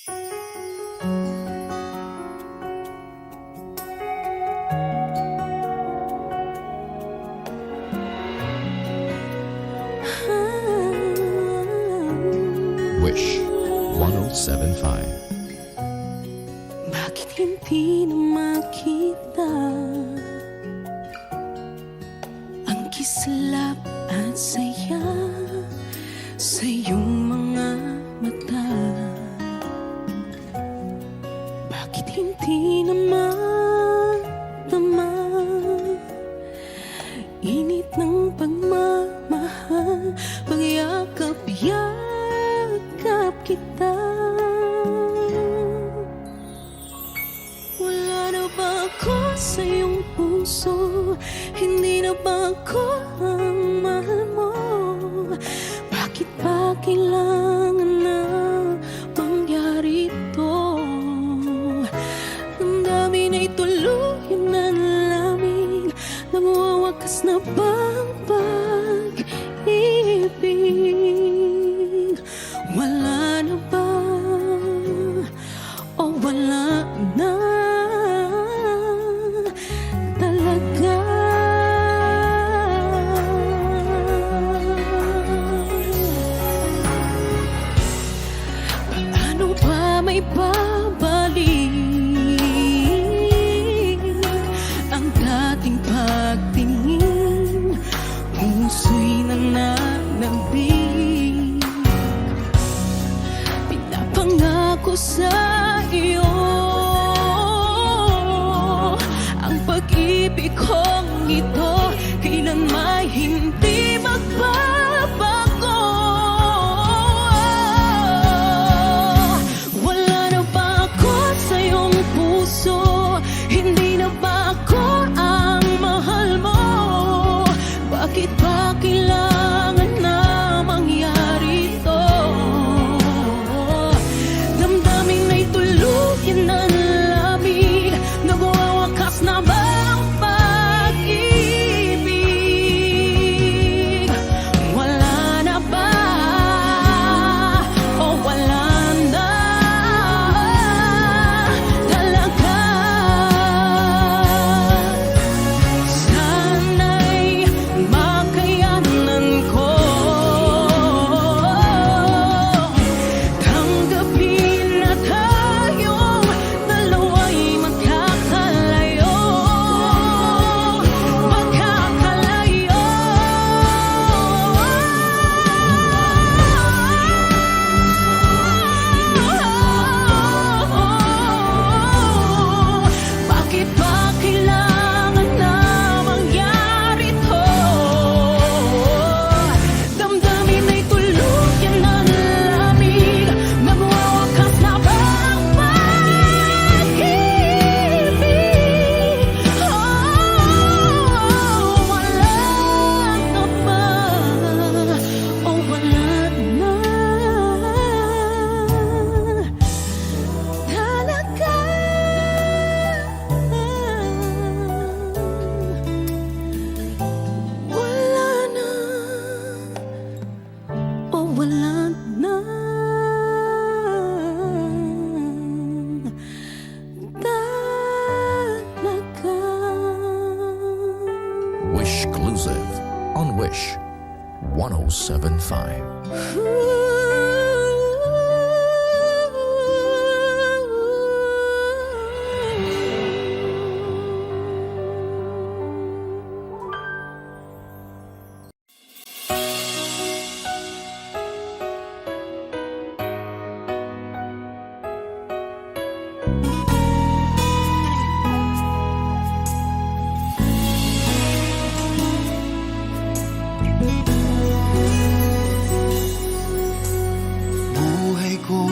Wish 1075. Bakit hindi na makita ang kislap at saya sa iyong mga mata? Bakit hindi na matama init ng pagmamahal, pagyakap-yakap kita? Wala na ba ako sa iyong puso? Hindi na ba ako ang mahal mo? Bakit ba kailangan na mangyari ito? Damdamin ay tuluyan na lamig, nagwawakas na ba ang pag-ibig? Wala na ba o wala na talaga? Paano ba may babalik ang dating pagtingin? Puso'y nananabik, pinapangako sa iyo ang pag-ibig kong ito kailanman hindi magbabago. Wala na ba ako sa iyong puso? Hindi na ba ako ang mahal mo? Bakit ba kailangan na mangyari ito? Damdamin ay tuluyan na lamig, nagwawakas na ba ang pag-ibig? Wala na ba o wala na talaga? Sana'y makayanan ko tanggapin na tayong dalawa'y magkakalayo. Bakit ba kailangan na mangyari to? Damdamin ay tuluyan na lamig, nagwawakas na ba ang pag-ibig? Wala na ba o wala na talaga? Wala na o wala na talaga? Wish Exclusive on Wish 1075. Buhay ko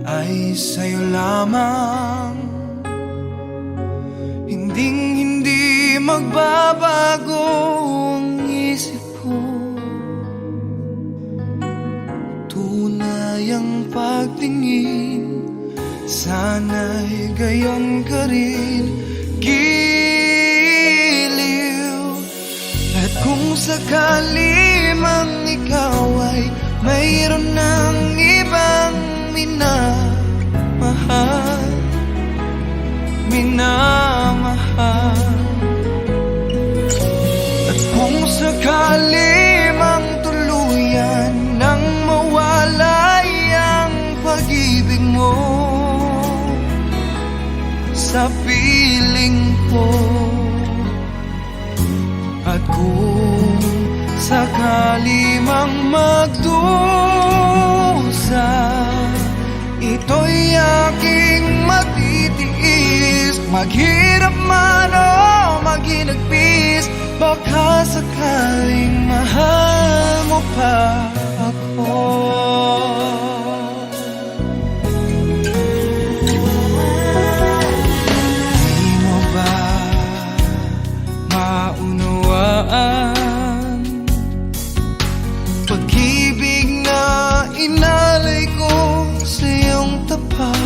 ay sa'yo lamang, hindi magbabago ang isip ko. Tunay ang pagtingin, sana'y gayon ka rin, giliw. At kung sakali mang ikaw ay mayroon ng ibang minahal, piling ko. At kung sakali mang magdusa, ito'y aking matitiis. Maghirap man o maginagpis, baka sakaling mahal mo pa ako. Di mo ba maunawaan pag-ibig na inalay ko sa iyong tapat?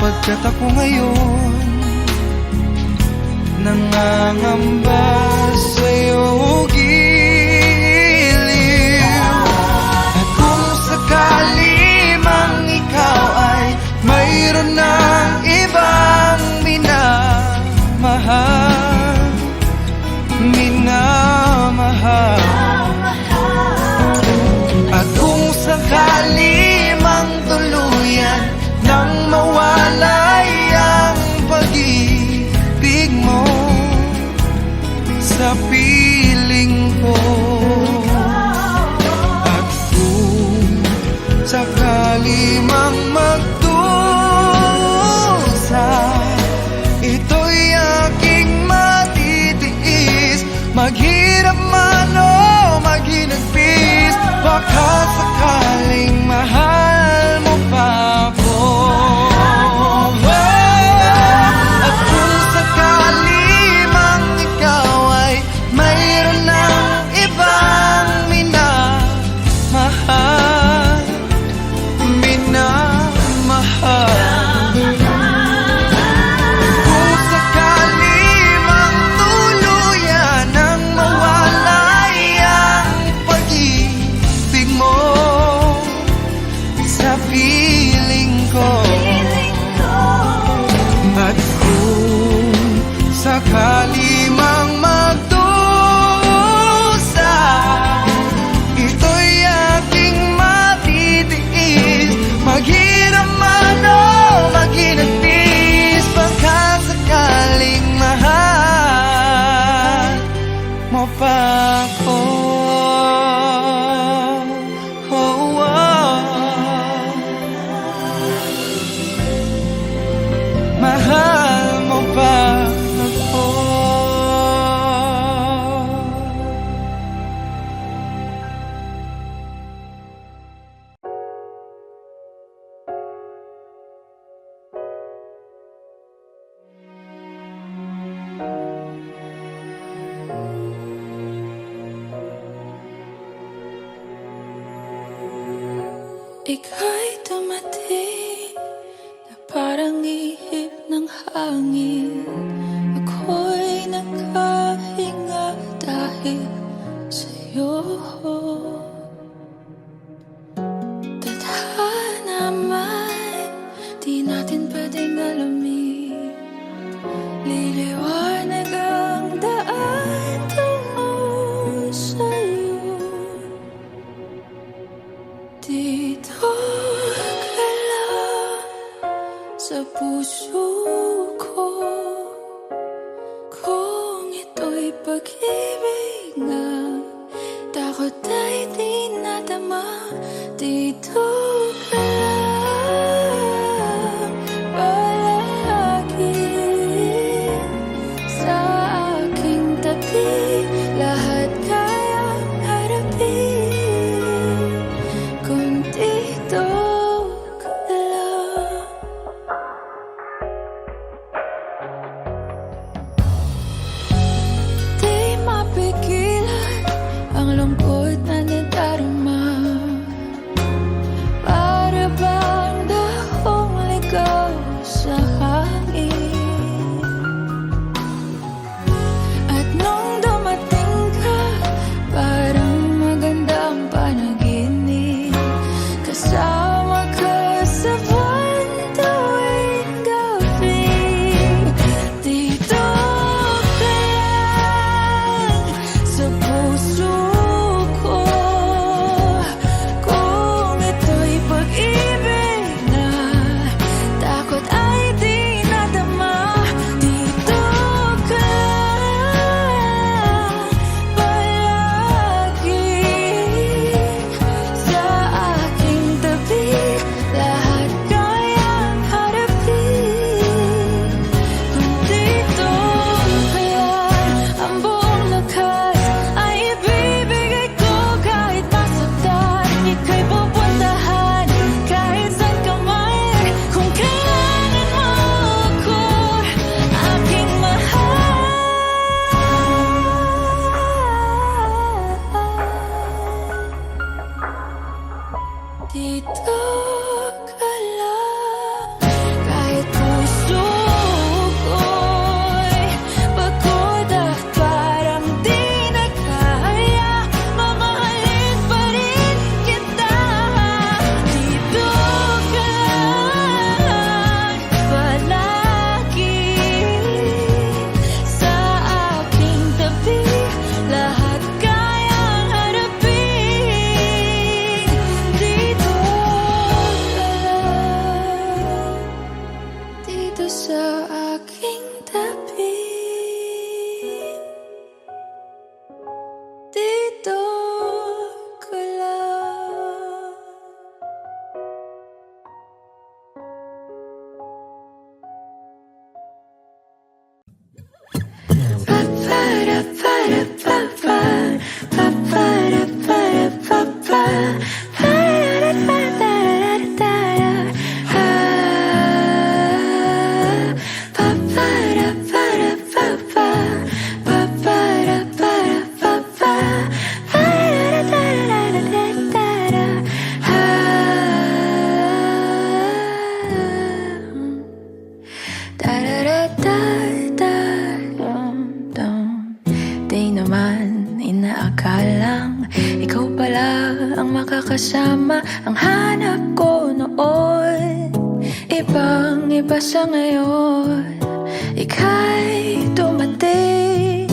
Pagkat ako ngayon nangangamba sa iyong giliw. At kung sakali mang ikaw ay mayroon ng ibang minamahal, at kung sakali mang tuluyan nang mawalay ang pag-ibig mo sa piling ko, at kung sakali mang magdusa, ito'y aking matitiis. Maghirap man o maginagpis, baka sakaling mahal mo pa ako. At kung sakali mang ikaw ay mayroon ng ibang minamahal, kung sakali mang tuluyan ang mawalay ang pag-ibig mo sa piling ko, at kung sakali mang magdusa, ito'y aking matitiis. Maghirap man o maginagpis, baka sakaling mahal mo pa ako. Oh, oh. Mahal mo pa ako. Ika'y dumating na parang ihip ng hangin. Ako'y nakahinga dahil sa'yo. Tadhana man, di natin pwedeng alamin. Liliwanag ang daan tungo sa'yo. Dito ka lang sa puso ko, kung ito'y pag-ibig nga, takot ay di nadama. Dito ka lang palagi sa aking tabi, lahat kayang harapin kung dito ka lang. Di mapigilan ang lungkot na nadarama. Dito ka lang, kahit puso ko'y pagod at parang di na kaya, mamahalin pa rin kita. Dito ka lang, palagi sa aking tabi, lahat kayang harapin. Dito ka lang, dito sa aking tabi. Dito ka lang. Di naman inaakalang ikaw pala ang makakasama, ang hanap ko noon. Ibang iba sa ngayon, ika'y dumating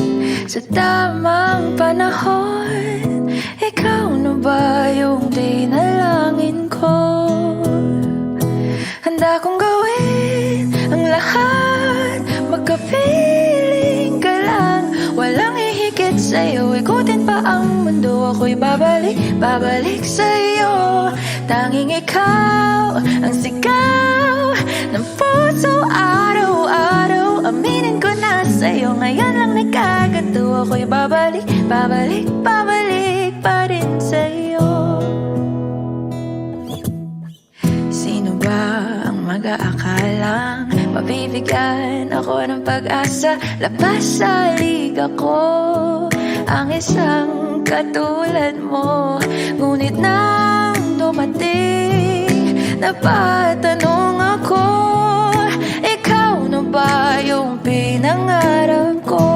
sa tamang panahon. Ikaw na ba yung dinalangin ko? Handa kong gawin ang lahat, magkapiling ka lang, walang hihigit sa'yo. Ikutin pa ang mundo, ako'y babalik sa'yo. Tanging ikaw ang sigaw ng puso araw-araw. Aminin ko na sa'yo, ngayon lang nagkagato. Ako'y babalik pa rin sa'yo. Sino ba ang mag-aakalang mabibigyan ako ng pag-asa? Labas sa liga ko ang isang katulad mo. Ngunit nang dumating, napatanong ako, ikaw na ba yung pinangarap ko?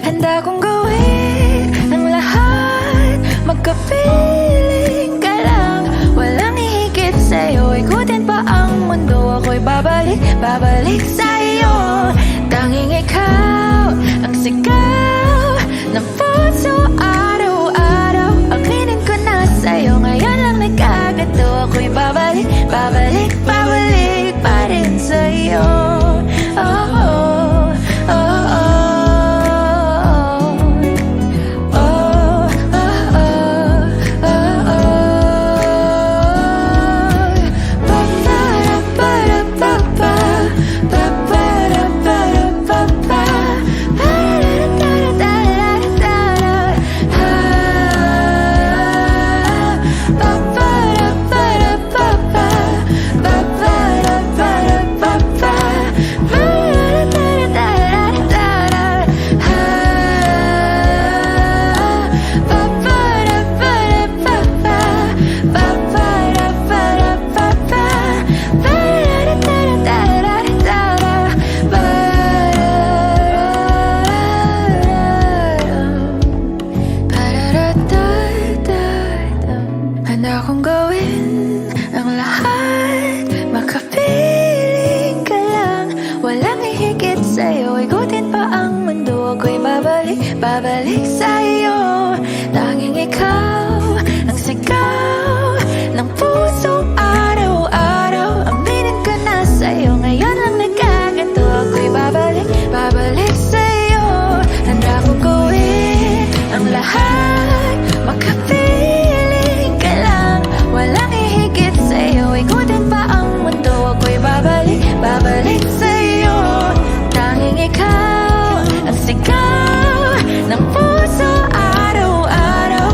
Handa kong gawin ang lahat, magkapiling ka lang, walang hihigit sa'yo. Ikutin pa ang mundo, ako'y babalik sa'yo. Tanging ikaw ang sigaw ng puso araw-araw. Aminin ko na sa'yo, ngayon lang nagkagato. Ako'y babalik pa rin sa'yo. Oh, oh, oh, oh. Handa kong gawin ang lahat, makapiling ka lang, walang hihigit sa'yo. Ikutin pa ang mundo, ako'y babalik sa'yo. Tanging ikaw ang sigaw ng puso araw-araw. Aminin ko na sa'yo, ngayon lang nagkagato. Ako'y babalik sa'yo. Handa kong gawin ang lahat, makapiling ka lang, walang hihigit sa'yo. Ikutin pa ang mundo, ako'y babalik sa'yo. Tanging ikaw ang sigaw ng puso araw-araw.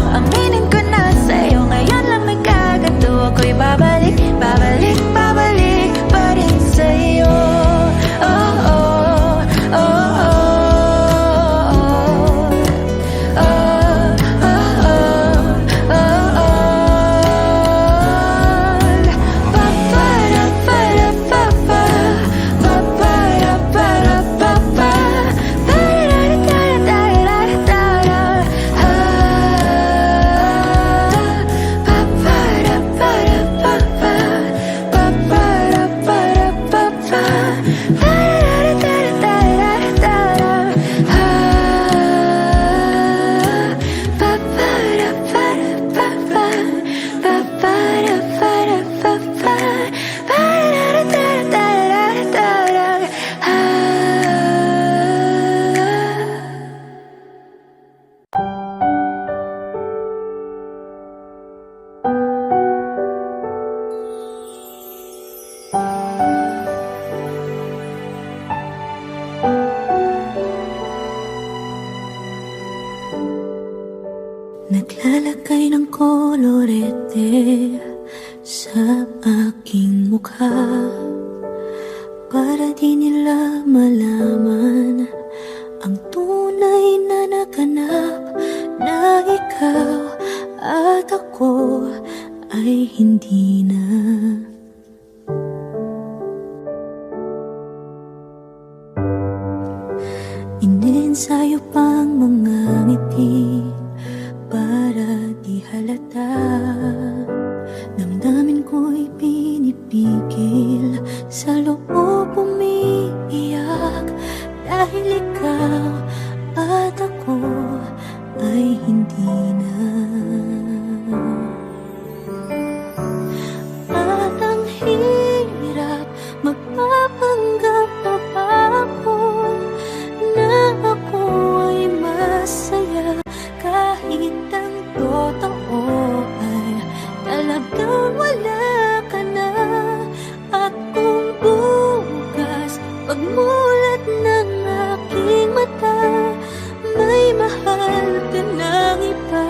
Naglalagay ng kolorete sa aking mukha para di nila malaman ang tunay na naganap, na ikaw at ako ay hindi na. Inensayo pang mga ngiti para di halata. Damdamin ko'y pinipigil, sa loob umiiyak, dahil ikaw at ako ay hindi na. At ang hirap, magpapanggap pa ba ako na ako ay masaya, kahit ang totoo ay talagang wala ka na. At kung bukas pagmulat ng aking mata, may mahal ka ng iba,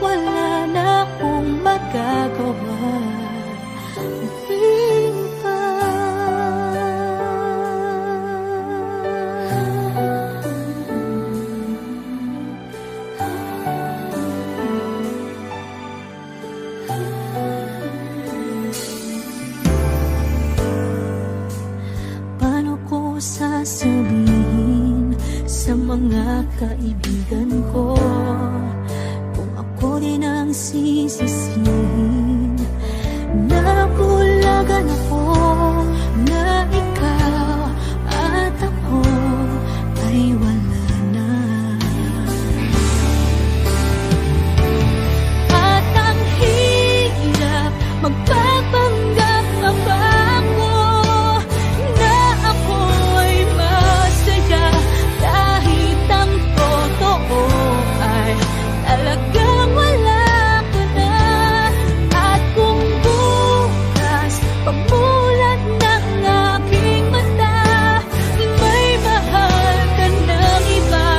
wala na akong magagawa. Di ba? Paano ko sasabihin sa mga kaibigan ko kung ako din ang sisisihin? Nabulagan ako na ikaw at ako ay wala na. At ang hirap, magpapanggap pa ba ako na ako ay masaya, kahit ang totoo ay talagang wala ka na. At kung bukas pagmulat ng aking mata, may mahal ka ng iba,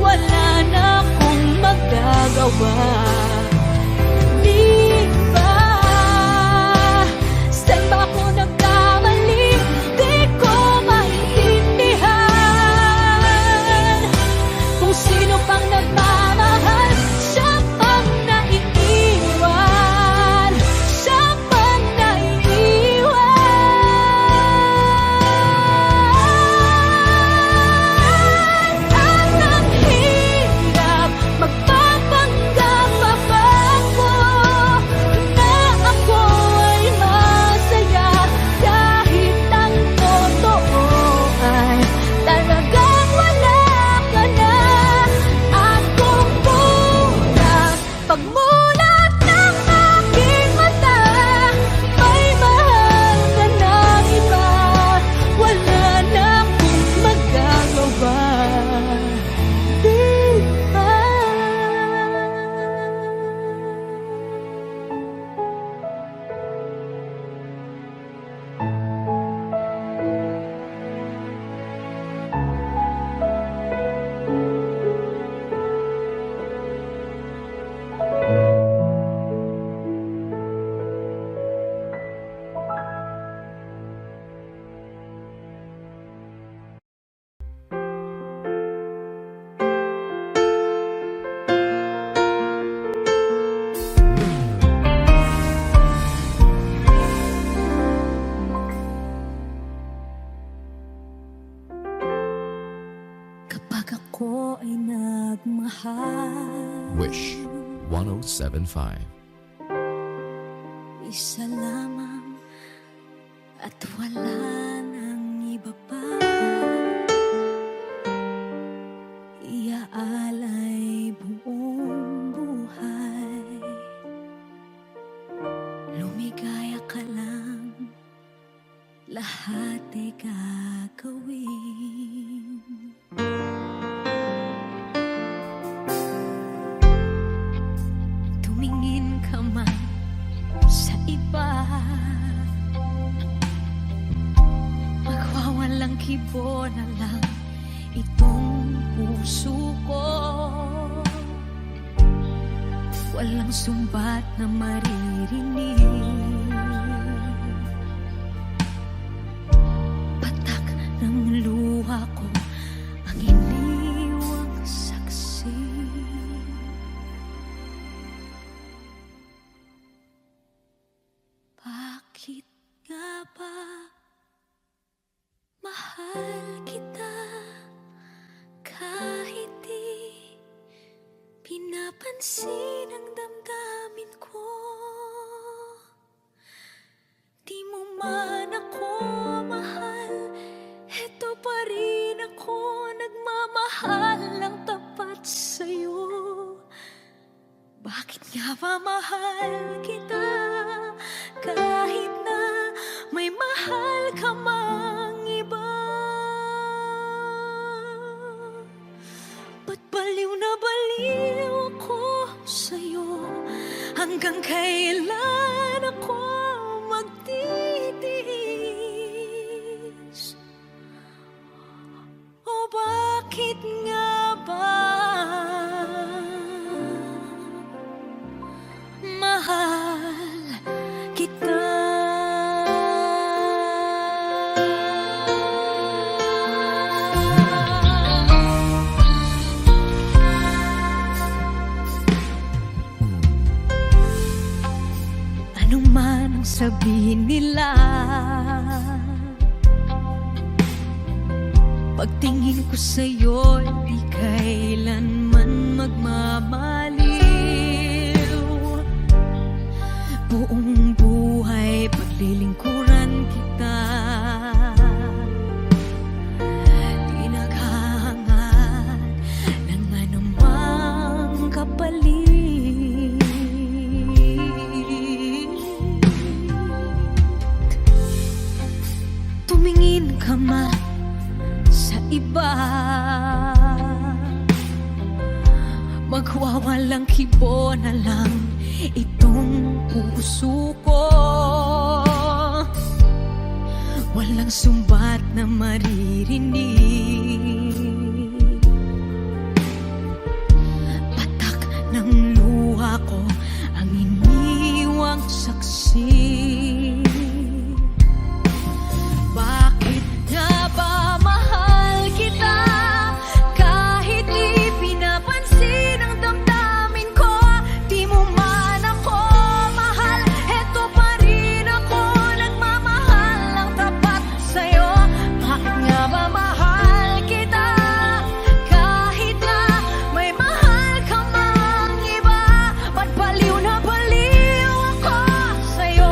wala na akong magagawa. Di ba? Saan ba ako nagkamali? Di ko maintindihan. Kung sino pang nagmamahal, siya pang naiiwan, siya pang naiiwan. At ang hirap, magpapanggap pa ba ako na ako ay masaya, kahit ang totoo ay talagang wala ka na. At kung bukas pagmulat ng aking mata, may mahal ka ng iba, wala na akong magagawa. Di ba? Kapag ako ay nagmahal, Wish 1075. isa lamang at wala nang iba pa. Iaalay buong buhay, lumigaya ka lang, lahat ay gagawin. Tumingin ka man sa iba, magwawalang kibo na lang itong puso ko. walang sumbat na maririnig. Patak ng luha ko ang iniwang saksi. Bakit nga ba mahal kita kahit di pinapansin ang damdamin ko? Di mo man ako mahal, eto pa rin ako nagmamahal ng tapat sa'yo. Bakit nga ba mahal kita kahit na may mahal ka mang iba? Ba't baliw na baliw ako sa'yo? Hanggang kailan ako magtitiis? O bakit nga ba mahal kita? Ano man ang sabihin nila, pagtingin ko sa'yo, di kailanman magmamaliw. Buong buhay paglilingkuran kita, di naghahangad ng anumang kapalit. Tumingin ka man sa iba, magwawalang kibo na lang itong puso ko. Walang sumbat na maririnig. Patak ng luha ko ang iniwang saksi. Bakit nga ba mahal kita kahit di pinapansin ang damdamin ko? Di mo man ako mahal, eto pa rin ako nagmamahal ng tapat sa'yo. Bakit nga ba mahal kita kahit na may mahal ka mang iba? Ba't baliw na baliw ako sa'yo?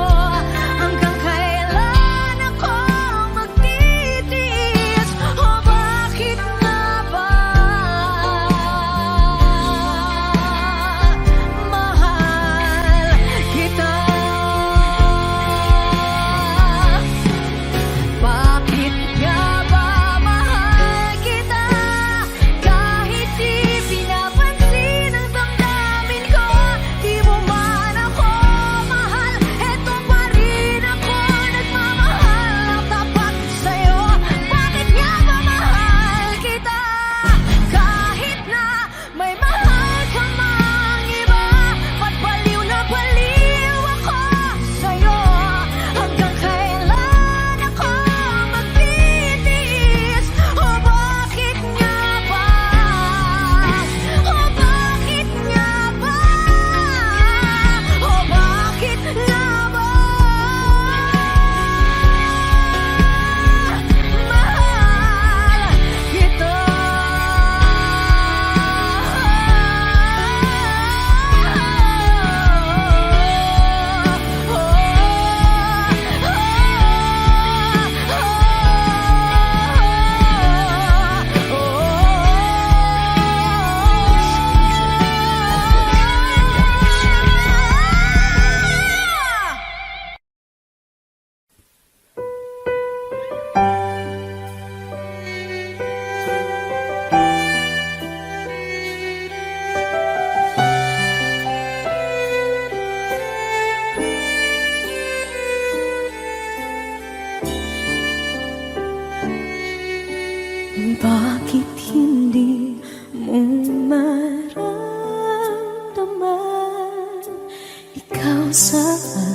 sa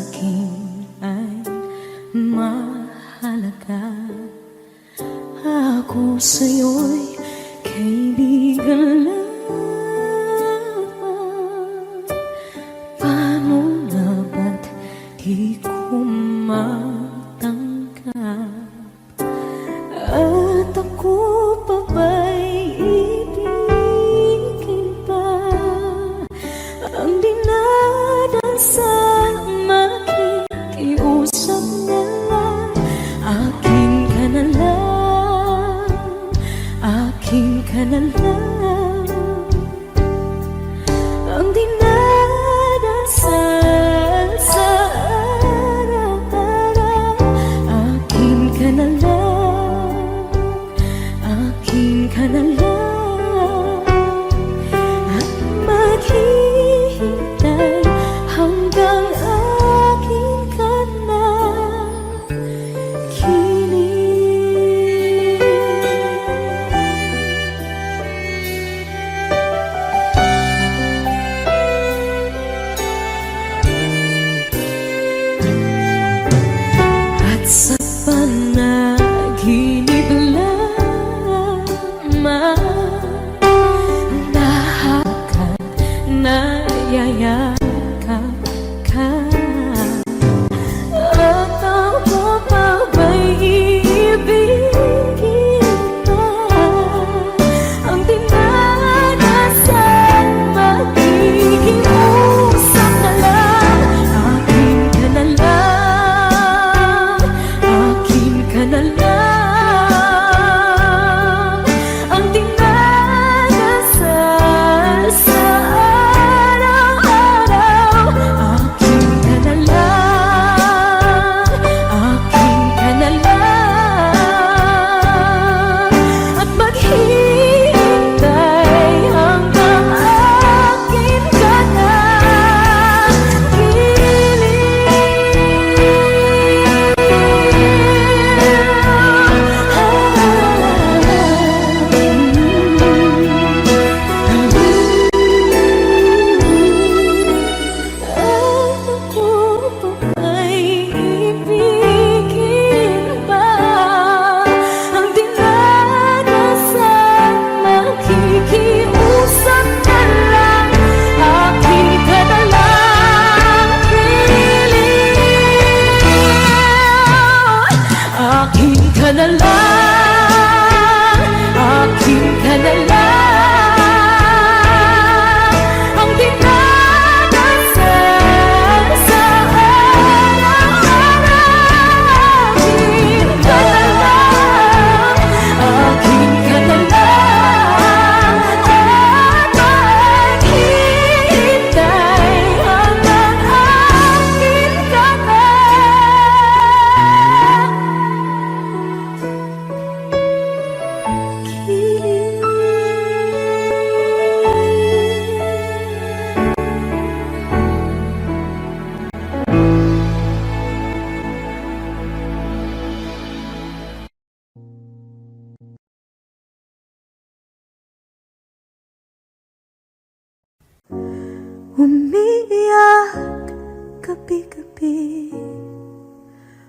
akin ay mahalaga. Ako sa'yo'y kaibigan lang. Paano nga ba't di ko matanggap? At ako pa ba'y ibigin pa? Ang dinadasal makikiusap na lang. Akin ka na lang, akin ka na lang. Ang dinadasal sa araw-araw. Akin ka na lang, akin ka na lang. At maghihintay hanggang akin ka na kilig. At sa panaginip lamang nahakot, nayayakap ka. At ako pa ba'y iibigin pa? Ang dinadasal makikiusap na lang. Akin ka na lang, akin ka na lang. Ang dinadasal sa araw-araw. Akin ka na lang, akin ka na lang. At maghihintay hanggang akin ka na akin ka na lang, akin ka na lang. Ang dinadasal sa araw-araw. Akin ka na lang, akin ka na lang. At maghihintay hanggang akin ka na umiiyak gabi-gabi,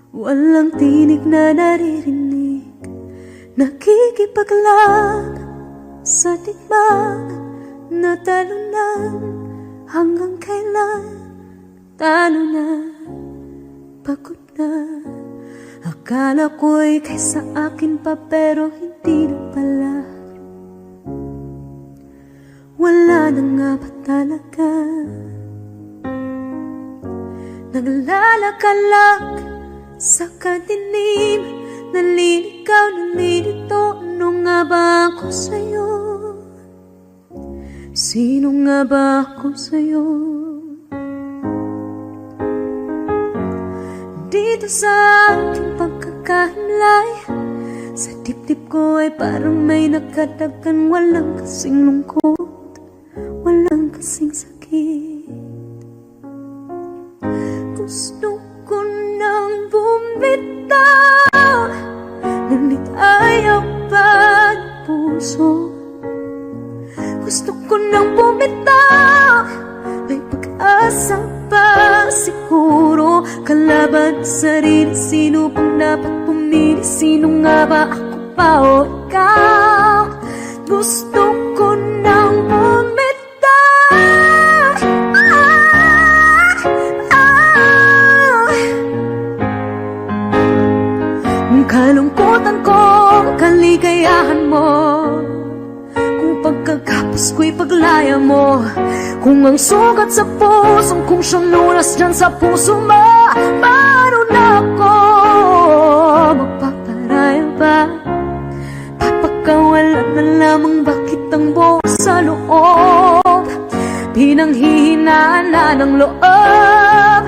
walang tinig na naririnig. Nakikipaglag sa tikman na talunan. Hanggang kailan talo na, pagod na. Akala ko'y kaysa akin pa, pero hindi na pala. Wala na nga ba talaga? Naglalakalag sa kadilim, naliligaw, nalilito. Ano nga ba ako sa'yo? Sino nga ba ako sa'yo? Dito sa aking pagkakahinlay, sa dibdib ko ay parang may nakadagan. Walang kasing lungkot, walang kasing sakit. Gusto ko nang bumitaw, ngunit ayaw bawat puso. Gusto ko nang bumitaw, may pag-asa pa. siguro kalaban sa sarili. Sino pang dapat pumili? Sino nga ba, ako pa o ikaw? Gusto ko nang bumitaw. Ang kalungkutan ko, kaligayahan mo. Kung pagkagapos ko'y paglaya mo. Kung ang sugat sa pusong kung siyang lunas dyan sa puso mo. Paano na ako magpaparaya ba? Papakawalan na lamang bakit ang buo sa loob? Pinanghihinaan na ng loob.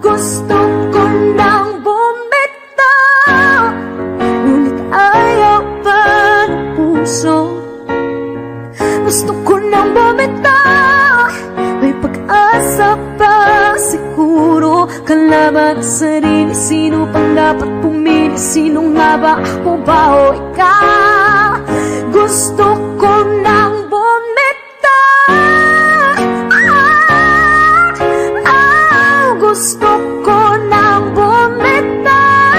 Gusto ko nang bumitaw, ngunit ayaw pa ng puso. Gusto ko nang bumitaw, may pag-asa pa siguro kalaban sa sarili. Sino pang dapat pumili? Sino nga ba, ako ba o ikaw? Gusto ko nang bumitaw. Gusto ko nang bumitaw.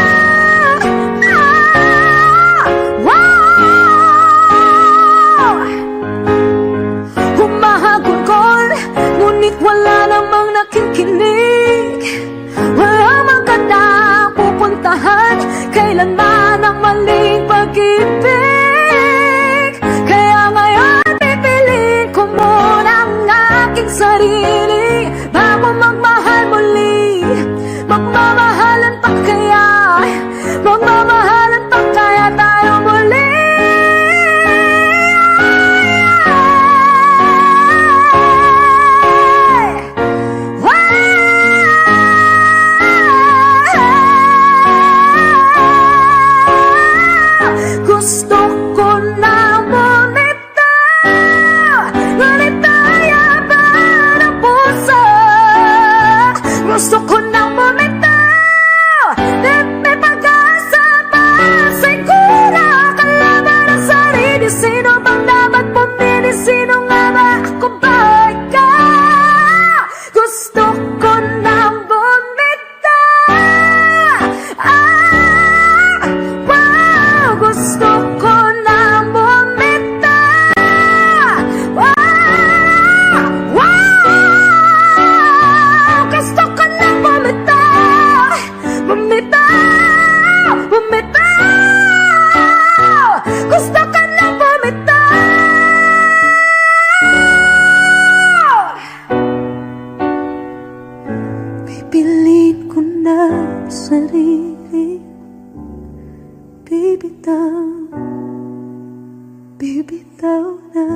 Humahagulgol, ngunit wala namang nakikinig. Walang magandang pupuntahan, kailanman ang maling pag-ibig. Kaya ngayon pipiliin ko muna ang aking sarili bago magmahal muli. Magmamahalan pa kaya? Magmamahalan pa kaya tayo muli? Gusto ko na bumitaw, ngunit ayaw pa ng puso. Gusto ko na bumitaw, may pag-asa pa siguro kalaban ang sarili. Sino bang dapat pumili? Sino nga ba, ako ba ikaw? Gusto ko na bumitaw. Gusto ko na bumitaw. Gusto ko na bumitaw. Bumitaw. Gusto ko na bumitaw. Pipiliin ko na sarili. Bibitaw, bibitaw na.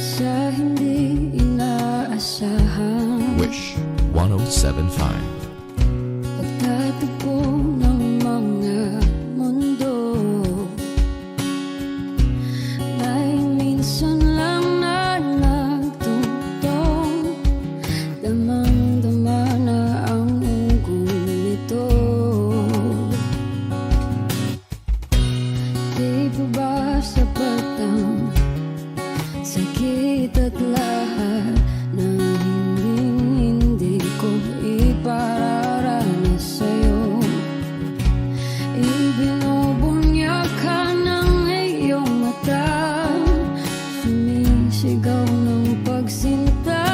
Sa hindi inaasahan, Wish 1075. pagtatagpo ng mga mundo, may minsan lang na nagtutong, damang-dama na ang unggoy nito. Di pa ba sapat ang sakit at lahat na hindi ko ipararanas sa'yo? Ibinubunya ka ng iyong mata, sumisigaw ng pagsinta.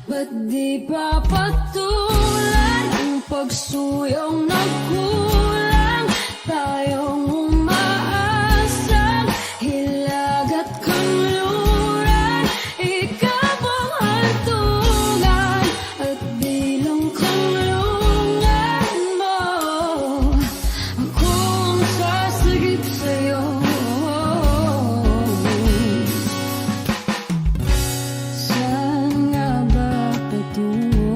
Ba't di pa patulan ang pagsuyong nagkulang? Tayong umaasang hilag at kanluran, ikaw ang hantungan at bilang kanlungan mo. Ako ang sasagip sa'yo. Saan nga ba patungo?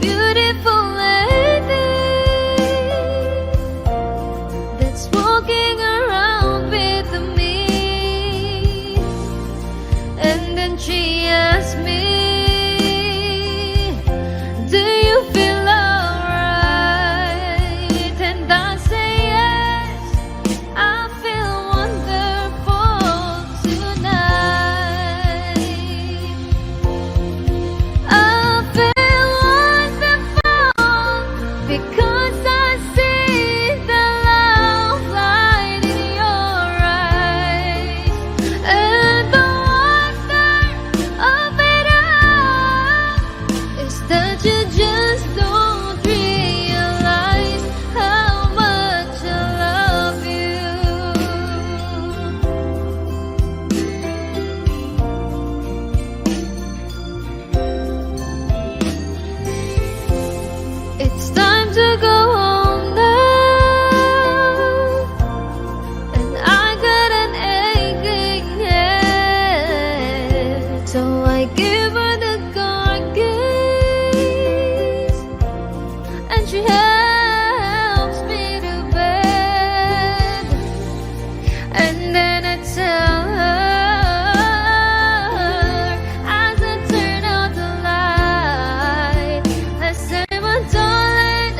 beautiful lady that's walking around with me. And then she asked me, do you feel alright? And I say yes, I feel wonderful tonight. I feel wonderful because I see the love light in your eyes. And the wonder of it all is that you just don't realize how much I love you. It's time to go home now, and I got an aching head, so I give her the guard gaze, and she helps me to bed. And then I tell her, as I turn out the light, I say, my darling,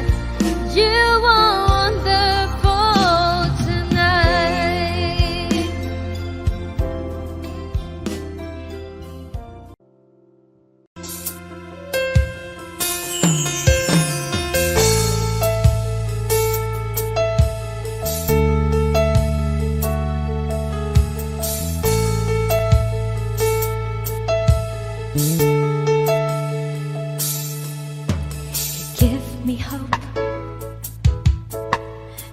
you are wonderful tonight. Give me hope,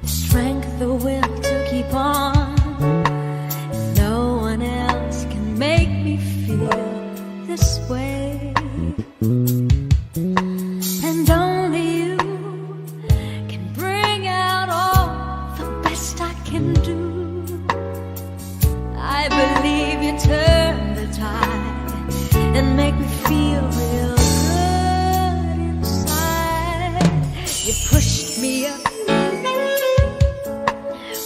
the strength, the will to keep on. No one else can make me feel this way, and only you can bring out all the best I can do. I believe you turn the tide and make me feel real good inside. You pushed me up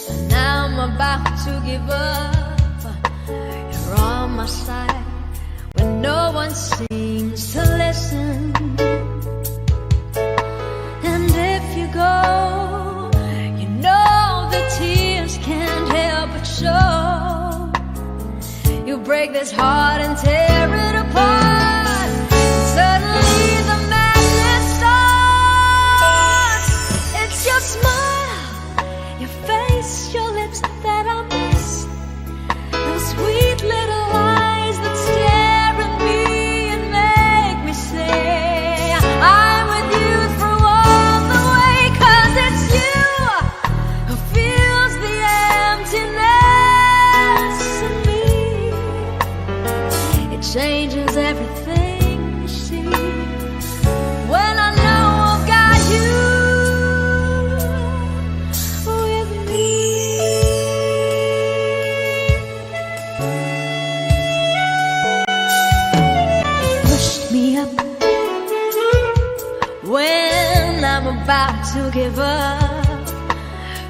when I'm about to give up. You're on my side when no one seems to listen. And if you go, you know the tears can't help but show. You break this heart and tear it apart. Suddenly the madness starts. It's your smile, your face, your lips that I miss. Those sweet little eyes that stare at me and make me say, I'm with you through all the way. 'Cause it's you who fills the emptiness in me. It changes everything, you see, when I know I've got you with me. Pushed me up when I'm about to give up.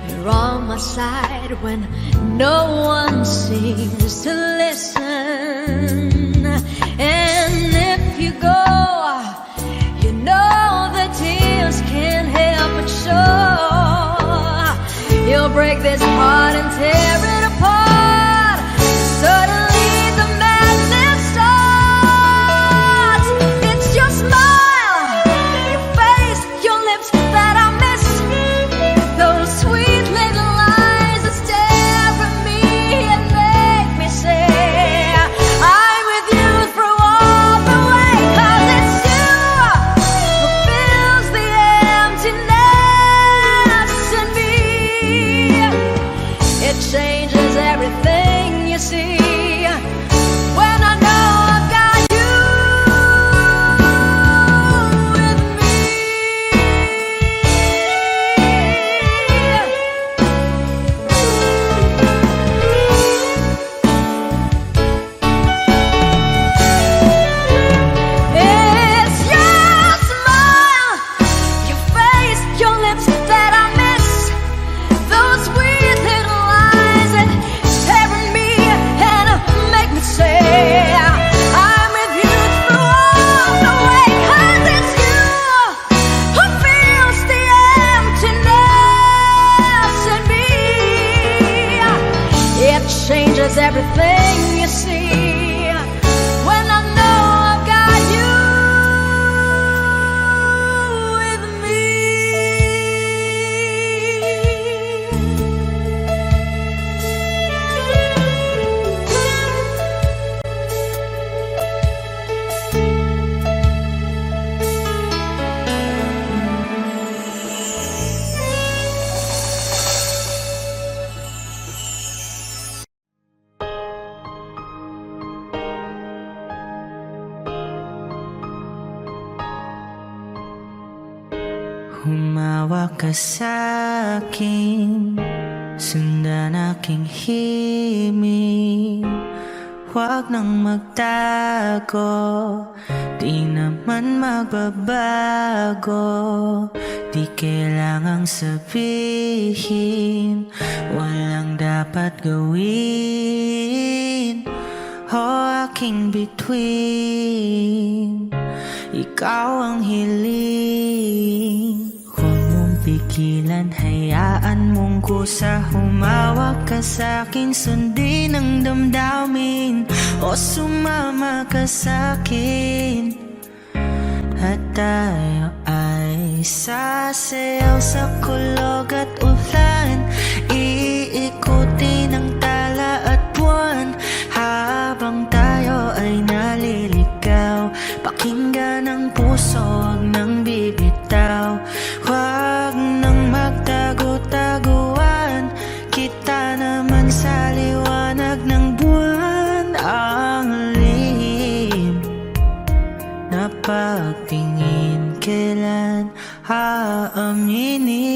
You're on my side when no one seems to listen. And if you go, you know the tears can't help but show. You'll break this heart and tear it apart. Suddenly the madness starts. It's your smile, your face, your lips that I miss. Those sweet little eyes that stare at me and make me say, I'm with you Humawak ka sa'kin, sundan aking himig. Huwag nang magtago, di naman magbabago. Di kailangang sabihin, walang dapat gawin o aking bituin. Ikaw ang hiling, huwag mong pigilan, hayaan mong kusa. Humawak ka sa'kin, sundin ang damdamin o sumama ka sa'kin. At tayo ay sasayaw sa kulog at ulan, iikutin ang tala at buwan. Habang tayo ay naliligaw, pakinggan ang puso, huwag nang bibitaw. Huwag nang magtago-taguan, kita naman sa liwanag ng buwan. Ang lihim na pagtingin, kailan aaminin?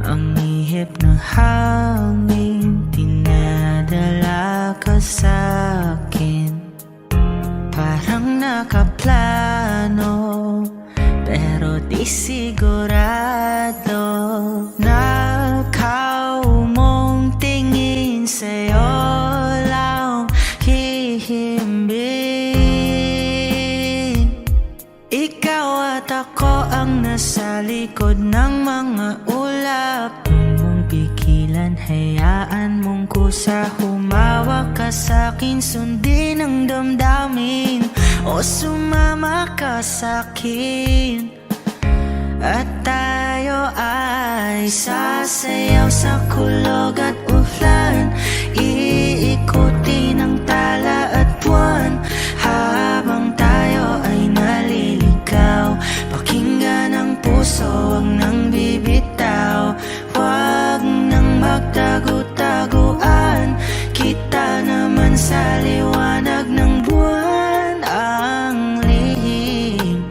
Ang ihip ng hangin, dinadala ka sa'kin. Parang nakaplano, pero di sigurado. Nakaw mong tingin, sa'yo lang hihimbing. Ikaw at ako ang nasa likod ng mga ulap. Huwag mong pigilan, hayaan mong kusa. Humawak ka sa'kin, sundin ang damdamin o sumama ka sa'kin. At tayo ay sasayaw sa kulog at ulan, iikutin ang tala at buwan. Habang tayo ay naliligaw, pakinggan ang puso, huwag nang bibitaw. Huwag nang magtago-taguan, kita naman sa liwanag ng buwan. Ang lihim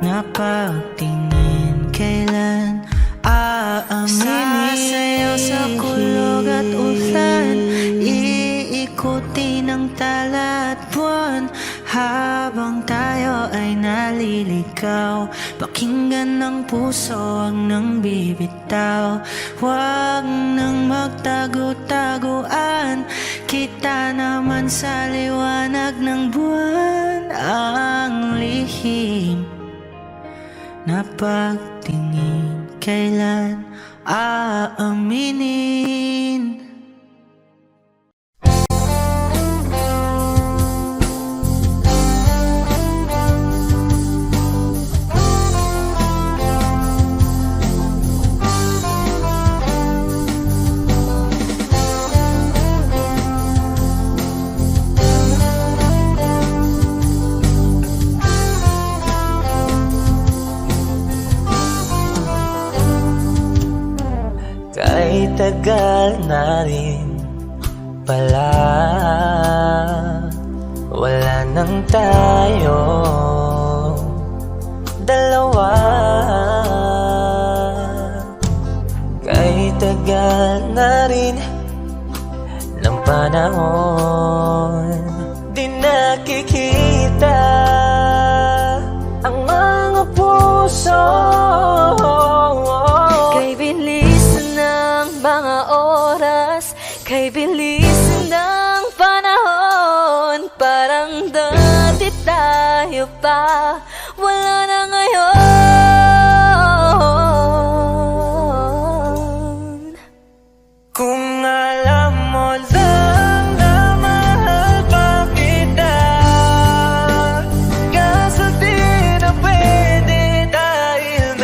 na pagtingin, kailan aaminin? Sasayaw sa kulog at ulan, iikutin ang tala at buwan. Habang tayo ay naliligaw, pakinggan ng puso, huwag nang bibitaw. Huwag nang magtago-taguan, kita naman sa liwanag ng buwan. Ang lihim na pagtingin, kailan aaminin? Kahit tagal na rin pala, wala nang tayo dalawa. Kahit tagal na rin ng panahon, di nakikita ang mga puso. Kay bilis ng mga oras, kay bilis ng panahon, parang dati tayo pa, wala na ngayon. Kung alam mo lang na mahal pa kita, kaso di na pwede dahil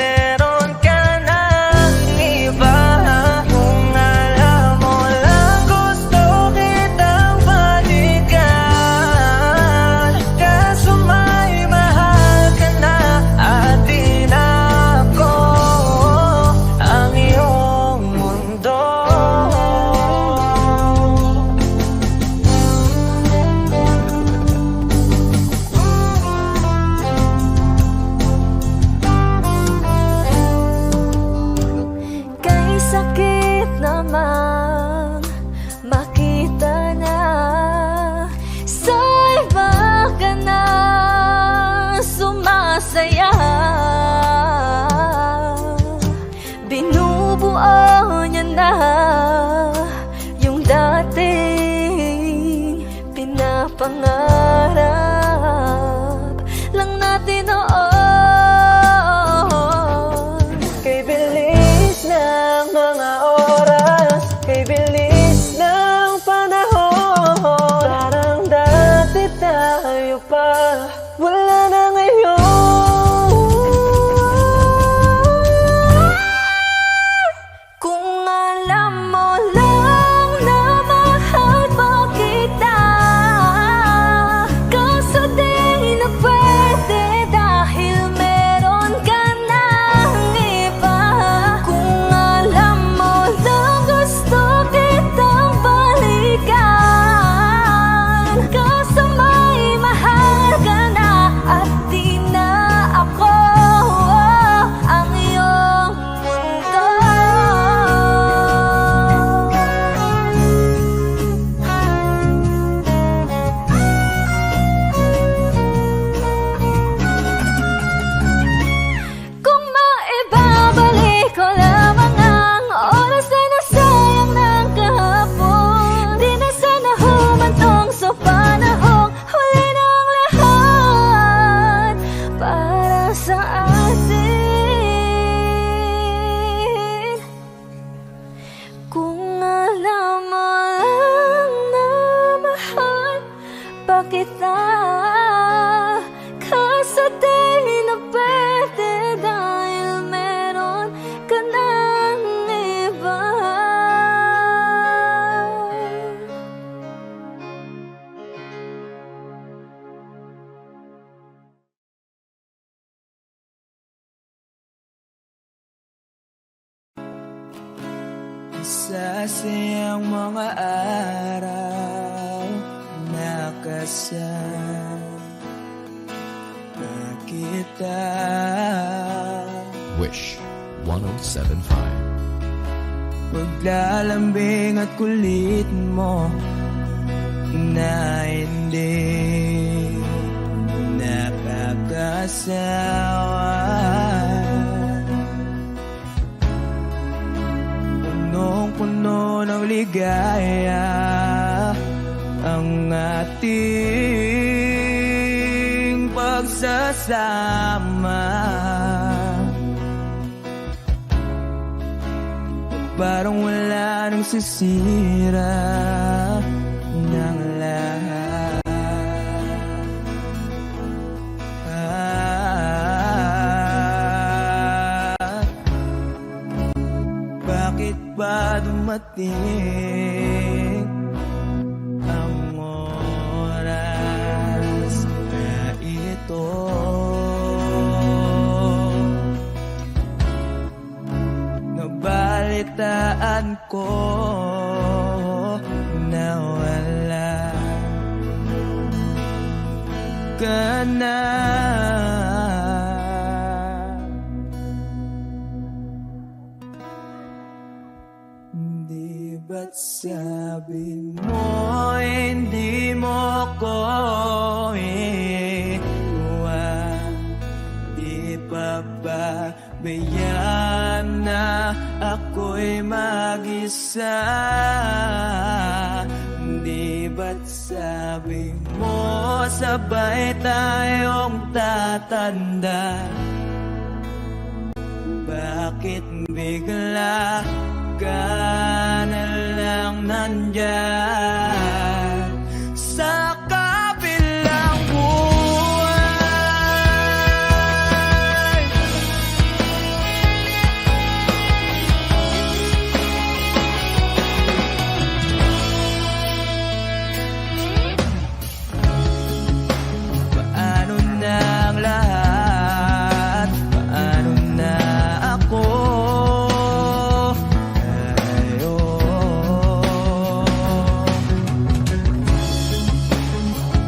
Masasayang mga araw na kasama kita. Wish 1075. Paglalambing at kulit mo na hindi nakakasawa. Punong-puno ng ligaya ang ating pagsasama. Parang wala nang sisira ng lahat. Bakit ba dumating ang oras na ito? Nabalitaan ko na wala ka na. Di ba't sabi mo hindi mo ko iwan? Di pa ba bayaan na ako'y mag-isa? Di ba't sabi mo sabay tayong tatanda? Bakit bigla ka na lang nandyan sa kabilang buhay? Paano na ang lahat? Paano na ako?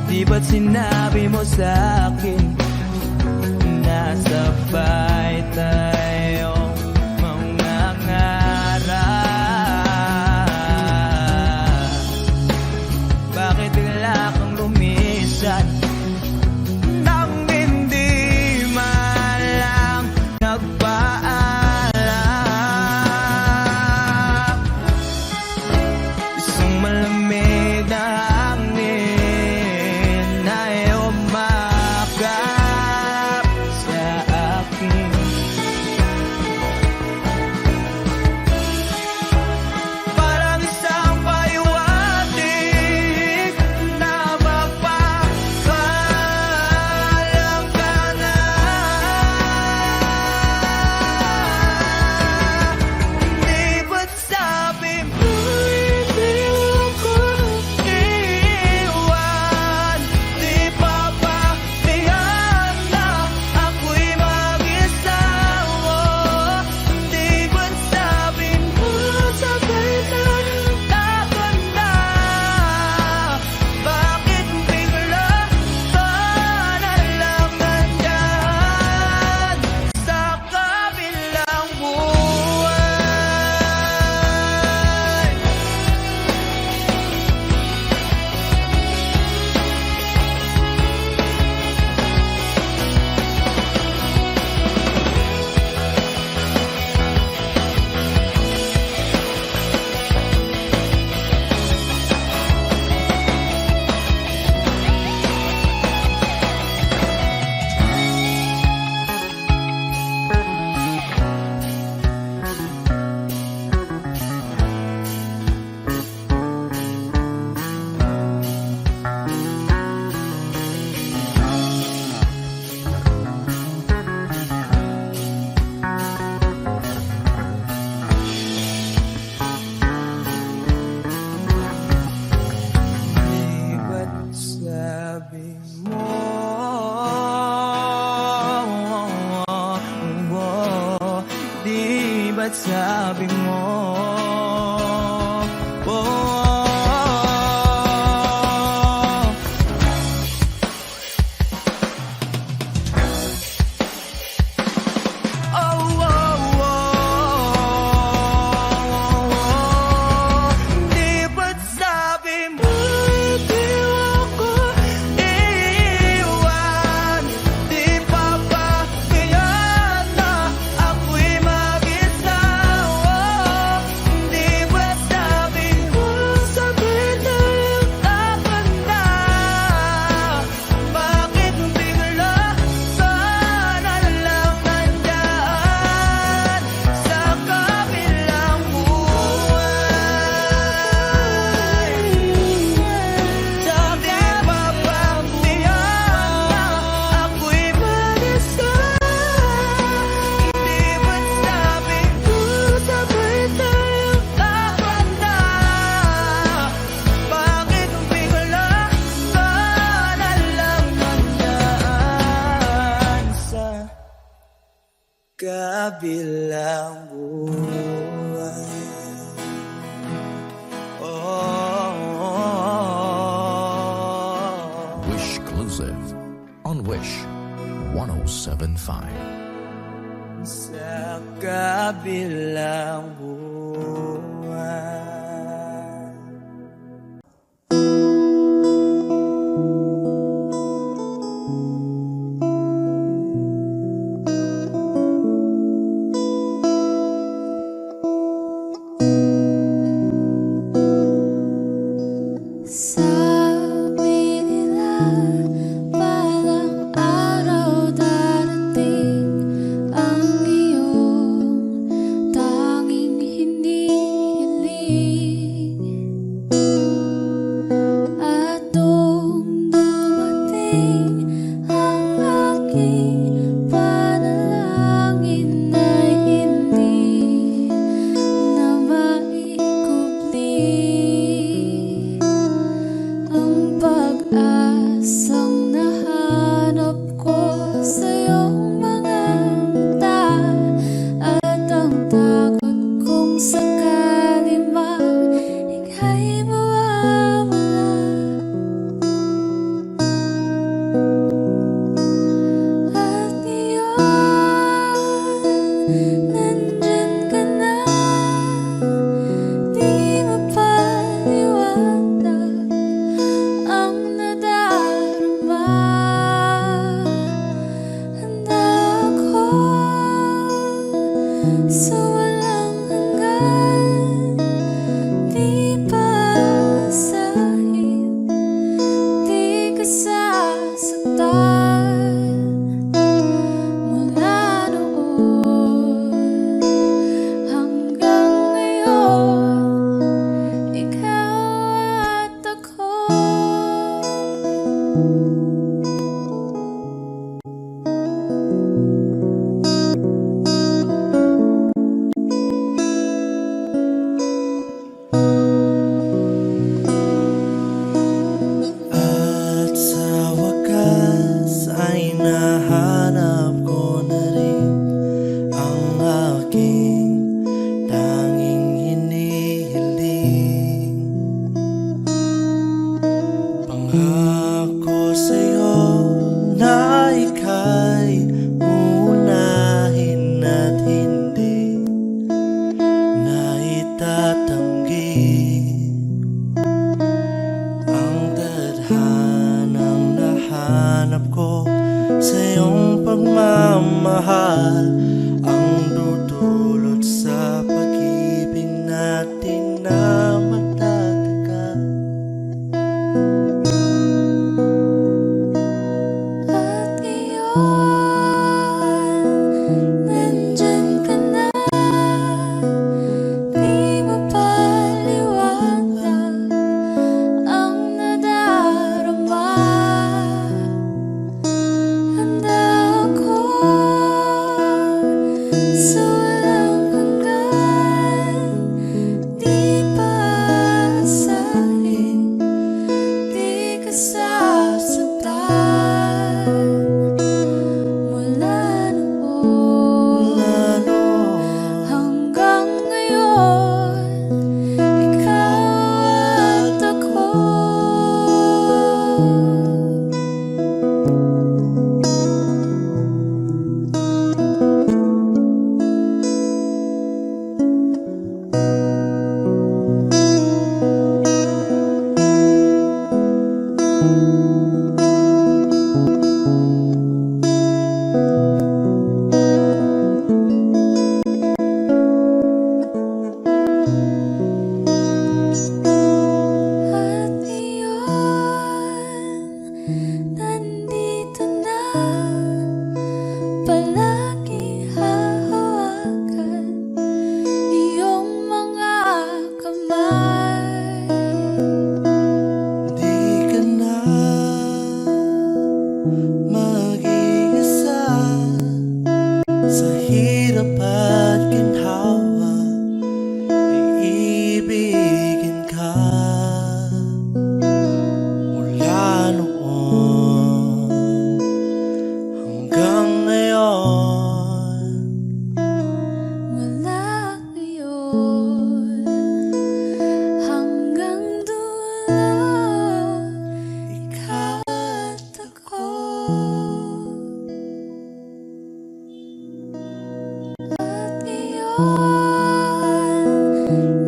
Di ba't sinabi mo sa'kin na sabay tayong mangangarap? Bakit bigla kang lumisan nang hindi man lang nagpaalam? Isang malamig na hangin ay umakap sa akin. Parang isang pahiwatig na magpapaalam ka na. Di ba't sabi mo hindi ako iwan? Di pa ba tiyan na ako'y mag-isa? Di ba't sabi mo sabay tayong tatanda? Bakit bigla ka na lang nandyan sa kabilang buhay? Di ba't sabi mo di ba't sabi mo kabilang buhay. Wish Exclusive on Wish 1075. Sa kabilang buhay. Sabi nila palang araw darating ang iyong tanging hinihiling. At nung dumating ang aking panalangin ay hindi na maikubli ang pag-asang nahanap ko sa iyong mga mata, at ang takot kong sakali mang ika'y mawawala. At ngayon, nandyan ka na, di mapaliwanag ang nadarama. Handa ako sa walang hanggan, di pasahin, di ka sasaktan. Mula noon hanggang ngayon, ikaw at ako.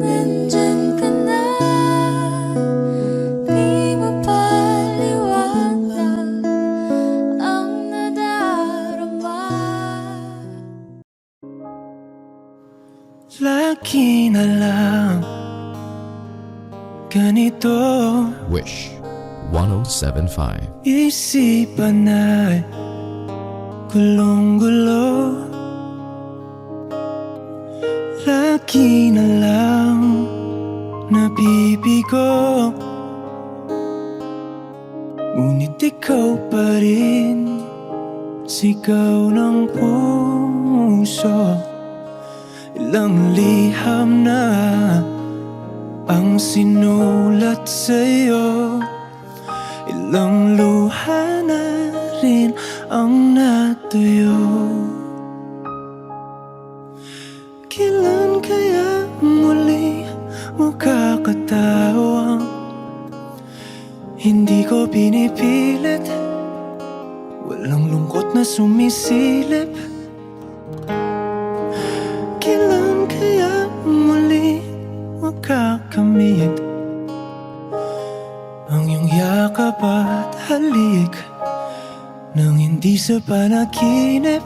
nandyan ka na. Di mo paliwanag ang nadarama. Lagi na lang ganito, Wish 1075. isipan ay gulong-gulo. Lagi na lang nabibigo, ngunit ikaw pa rin, sigaw ng puso. Ilang liham na ang sinulat sa'yo, ilang luha na rin ang natuyo. Kailan kaya muli makakatawang hindi ko pinipilit, walang lungkot na sumisilip. Kailan kaya muli makakamit ang iyong yakap at halik nang hindi sa panaginip?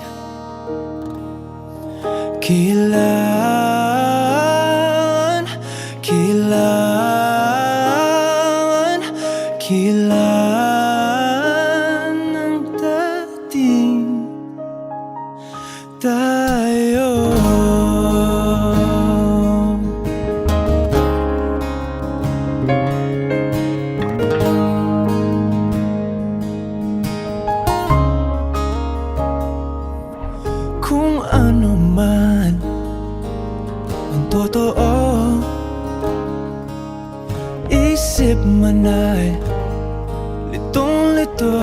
Kailan, kailan, kailan ang dating tayo? Kung ano man ang totoo, isip man ay litong-lito.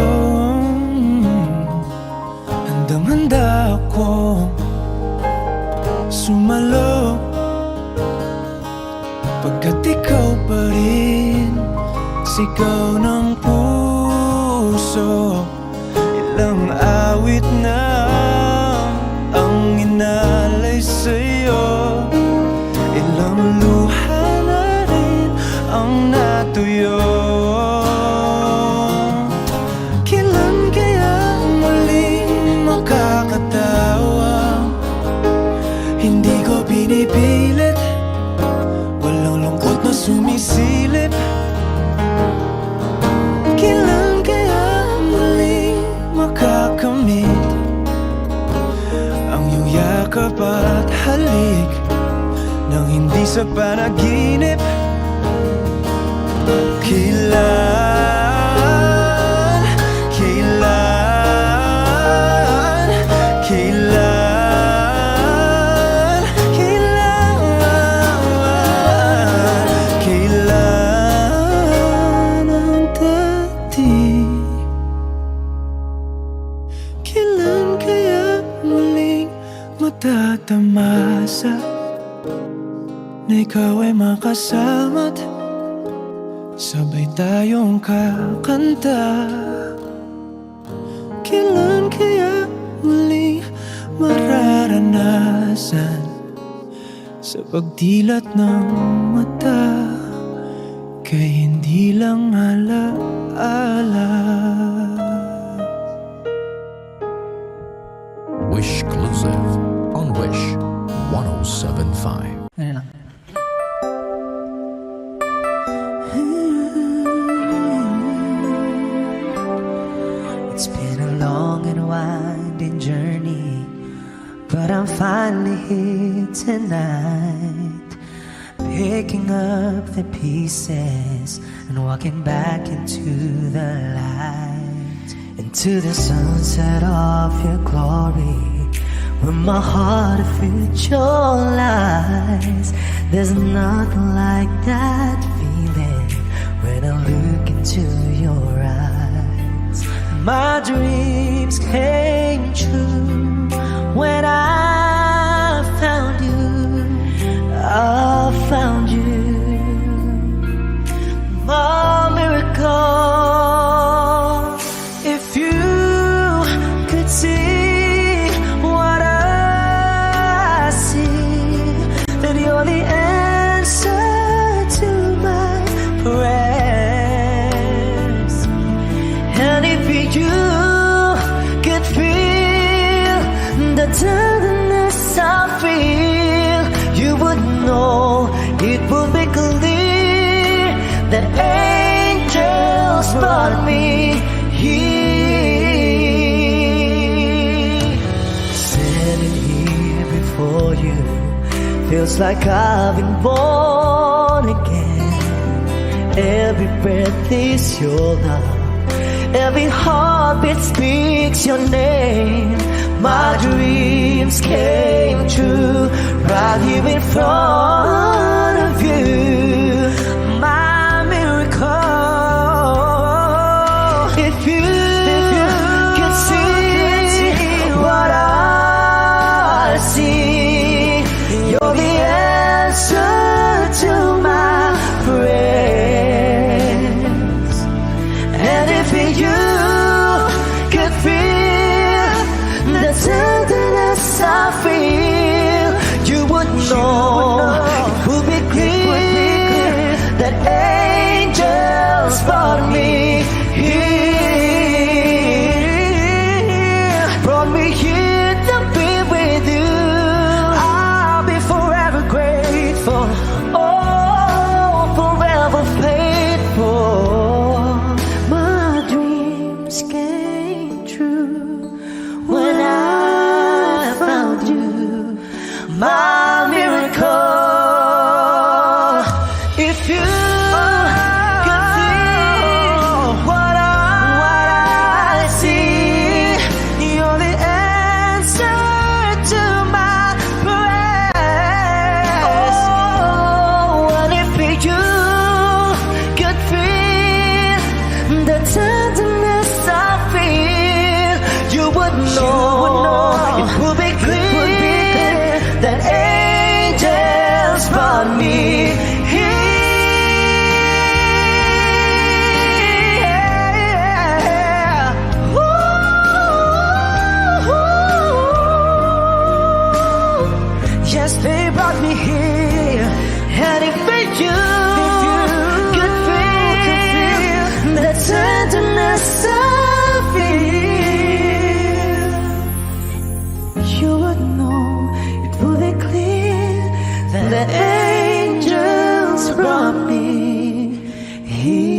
Handang-handa akong sumalo, pagkat ikaw pa rin, sigaw ng puso. Ilang awit na ang inalay sa'yo, ilang luha na rin ang natuyo. Kailan kaya muling makakatawa? Hindi ko pinipilit, walang lungkot na sumisilip. Kailan kaya muling makakamit ang iyong yakap at halik nang hindi sa panaginip? Kailan, kailan, kailan, kailan, kailan ang dating? Kailan kaya muling matatamasa na ikaw ay makasama't sabay tayong kakanta? Kailan kaya muling mararanasan sa pagdilat ng mata kay hindi lang alaala? Wish Exclusive on Wish 1075. Ngayon lang. It's been a long and winding journey, but I'm finally here tonight, picking up the pieces and walking back into the light, into the sunset of your glory, where my heart of future lies. There's nothing like that feeling when I look into your eyes. My dreams came true when I found you. I found you. My miracle. If you could see what I see, know it would be clear that angels brought me here. Standing here before you feels like I've been born again. Every breath is your love, every heartbeat speaks your name. My dreams came true right here in front of you. My miracle. If you could see what I see, you're the answer to my prayers. And if you could feel the tenderness I feel, you would know it would be clear that angels brought me here, brought me here to be with you. I'll be forever grateful, oh, forever faithful. My dreams came true when I found you, my miracle. If you could feel what I see, you're the answer to my prayers. Oh, and if you could feel the tenderness I feel, you would know it would be clear that angels brought me here. Yes, they brought me here. And if you could feel the tenderness I feel, you would know it would be clear that the angels brought me here.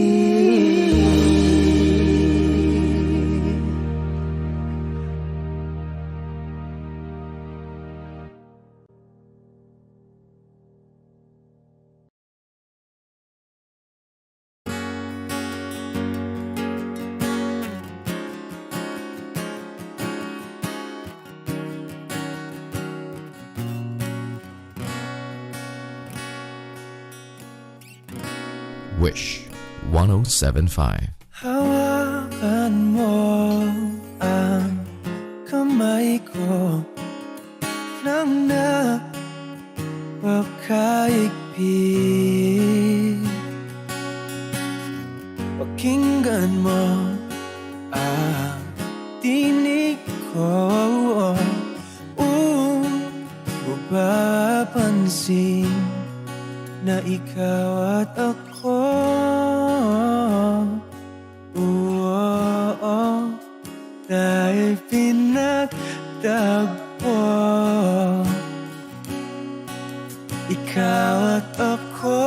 Wish 1075. Hawakan mo ang kamay ko nang napakaigpit. Pakinggan mo ang tinig ko, mapapansin na ikaw at ako, dahil pinagtagpo. Ikaw at ako,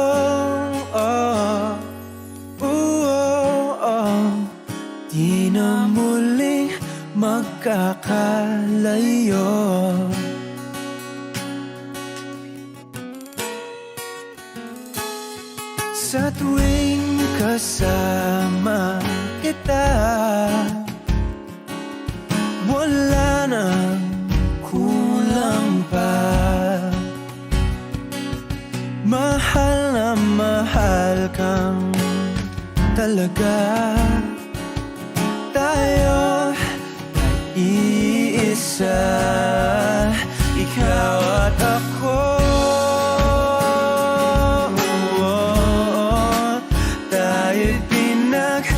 di na muling magkakalayo. Sa tuwing kasama kita, wala nang kulang pa. Mahal na mahal kang talaga. Tayo ay iisa, ikaw at ako. Tayo'y pinagtagpo,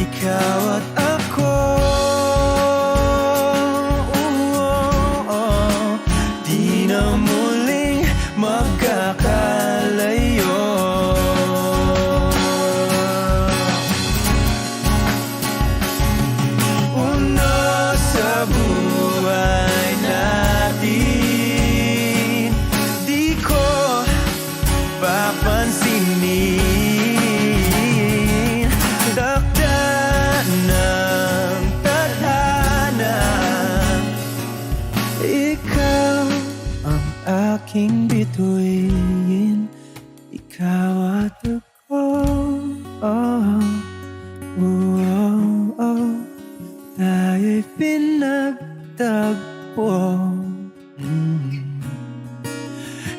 ikaw at ako. Di na muling magkakalayo. Una sa buhay aking bituin, ikaw at ako. Tayo'y pinagtagpo.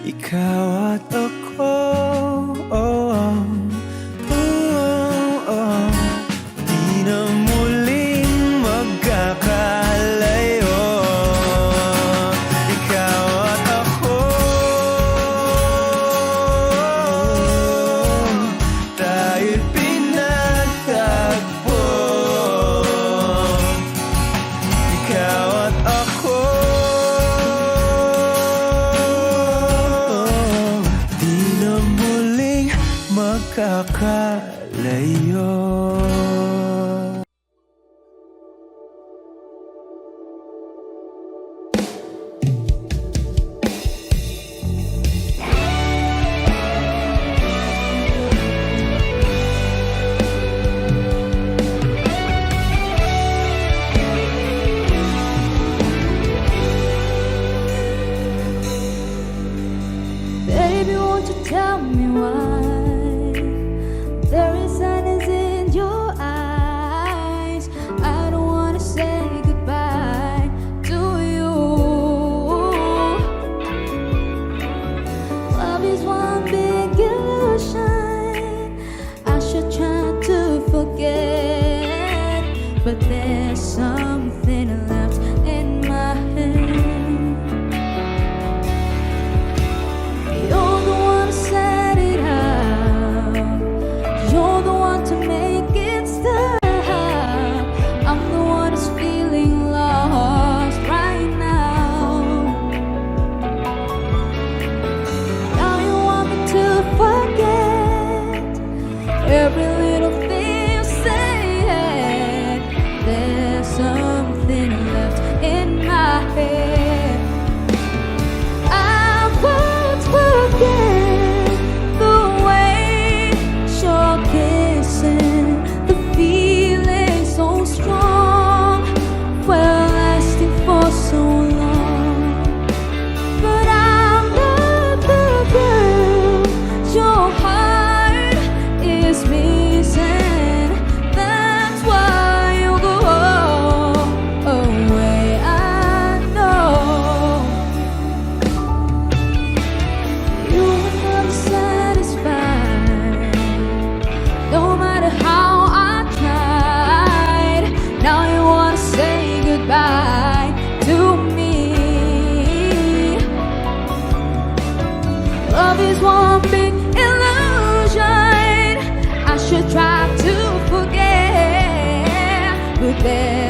Ikaw at ako. Di na muling magkakalayo. Ikaw at ako. Tayo'y pinagtagpo. Ikaw at ako. Di na muling magkakalayo. Baby, won't you tell me why there is sadness in your eyes? I don't wanna say goodbye to you. Love is one big illusion. I should try to forget, but there's something left in my head. You're the one to set it up. You're the one to make it stop. I'm the one who's feeling lost right now. Now you want me to forget every little thing you said. There's something left in my head. I won't forget the way you're kissing, the feeling so strong, well lasting for so long. But I'm not the girl your heart is missing. That's why you go away. I know. You were never satisfied, no matter how I tried. Now you wanna say goodbye to me. Love is one big illusion. I should try to forget, but there